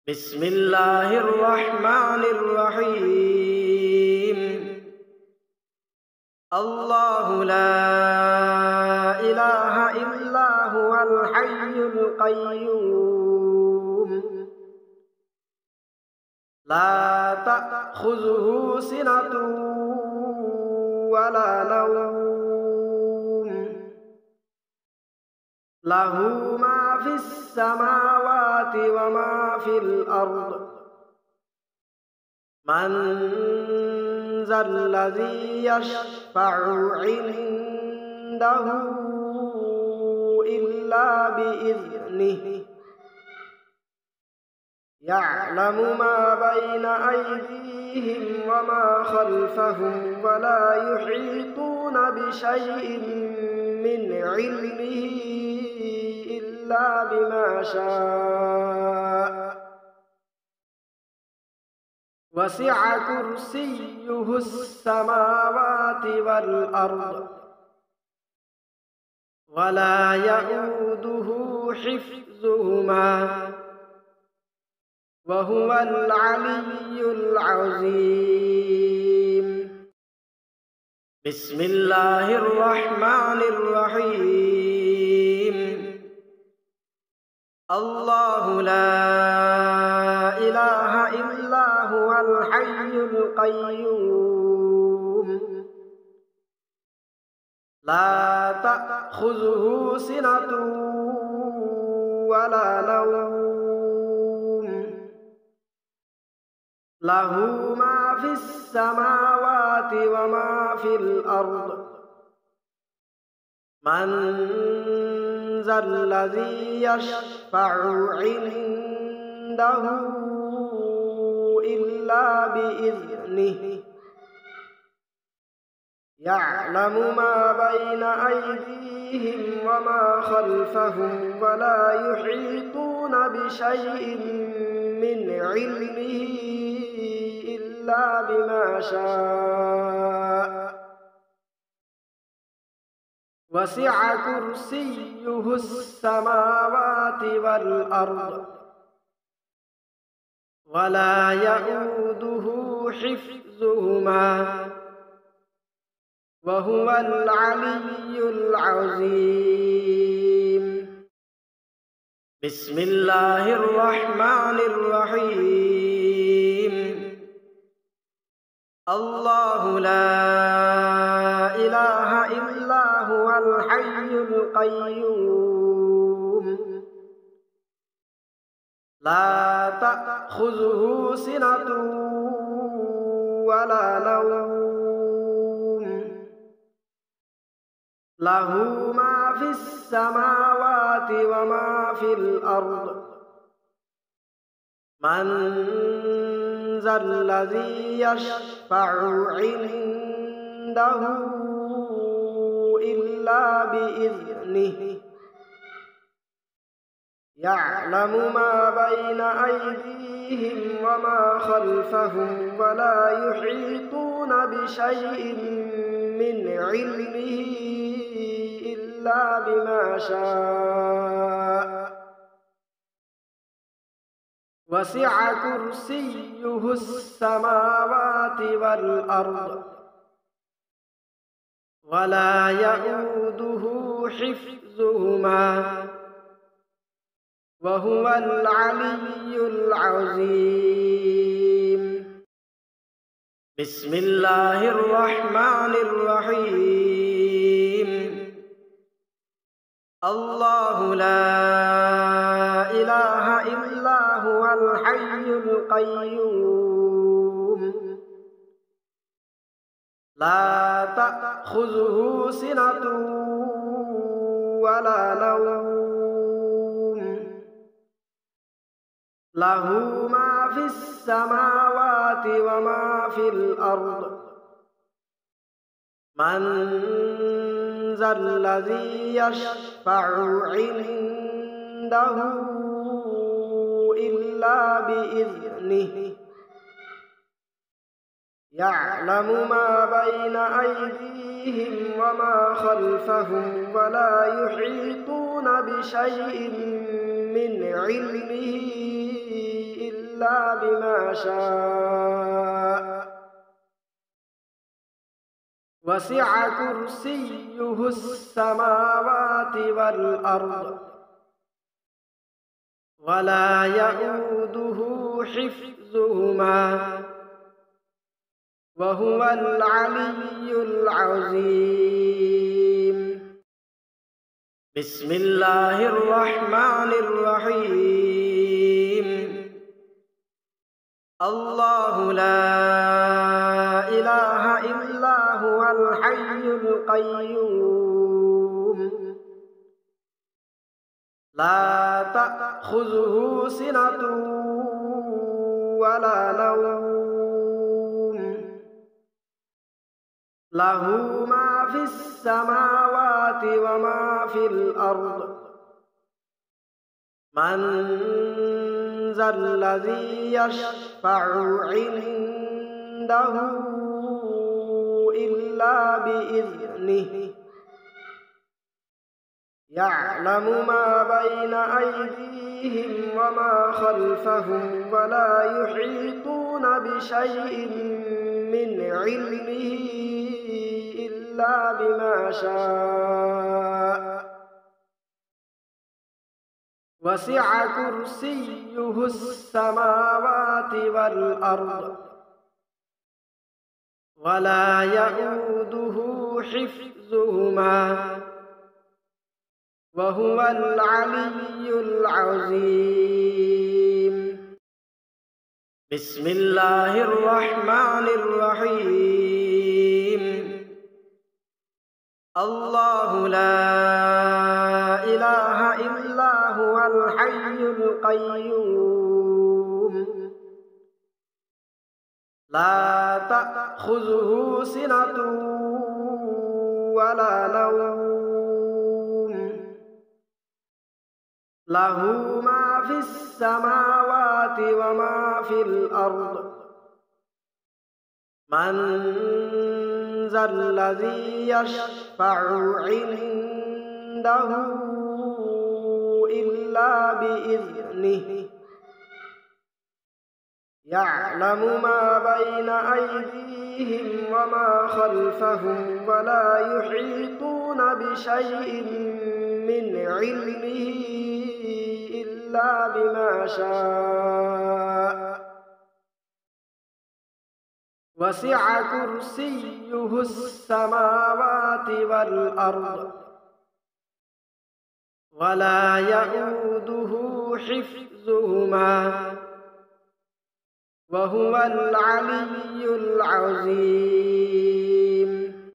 بسم الله الرحمن الرحيم. الله لا إله إلا هو الحي القيوم لا تأخذه سنة ولا نوم له ما في السماوات وما في الأرض من ذا الذي يشفع عنده إلا بإذنه يعلم ما بين أيديهم وما خلفهم ولا يحيطون بشيء من علمه إلا بما شاء وسع كرسيه السماوات والأرض ولا يئوده حفظهما وهو العلي العظيم. بسم الله الرحمن الرحيم. الله لا إله إلا هو الحي القيوم لا تأخذه سنة ولا نوم له ما في السماوات وما في الأرض من ذا الذي يشفع عنده إلا بإذنه يعلم ما بين أيديهم وما خلفهم ولا يحيطون بشيء من علمه إلا بما شاء وسع كرسيه السماوات والأرض ولا يئوده حفظهما وهو العلي العظيم. بسم الله الرحمن الرحيم. الله لا إله إلا هو الحي القيوم لا تأخذه سنة ولا نوم له ما في السماوات وما في الأرض من ذا الذي يشفع عنده إلا بإذنه يعلم ما بين أيديهم وما خلفهم ولا يحيطون بشيء من علمه إلا بما شاء وسع كرسيه السماوات والأرض ولا يئوده حفظهما وهو العلي العظيم. بسم الله الرحمن الرحيم. الله لا إله إلا هو الحي القيوم لا تأخذه سنة ولا نوم له ما في السماوات وما في الأرض من ذا الذي يشفع عنده إلا بإذنه يعلم ما بين أيديهم وما خلفهم ولا يحيطون بشيء من علمه إلا إلا بما شاء وسع كرسيه السماوات والأرض ولا يئوده حفظهما وهو العلي العظيم بسم الله الرحمن الرحيم الله لا إله إلا هو الحي القيوم لا تأخذه سنة ولا نوم له ما في السماوات وما في الأرض من ذا الذي يشفع عنده إلا بإذنه يعلم ما بين أيديهم وما خلفهم ولا يحيطون بشيء من علمه إلا بما شاء وسع كرسيه السماوات والأرض ولا يئوده حفظهما وهو العلي العظيم بسم الله الرحمن الرحيم الله لا إله إلا هو الحي القيوم لا تأخذه سنة ولا نوم له ما في السماوات وما في الأرض من ذا الذي يشفع عنده إلا بإذنه يعلم ما بين أيديهم وما خلفهم ولا يحيطون بشيء من علمه إلا بما شاء وسع كرسيه السماوات والأرض ولا يئوده حفظهما وهو العلي العظيم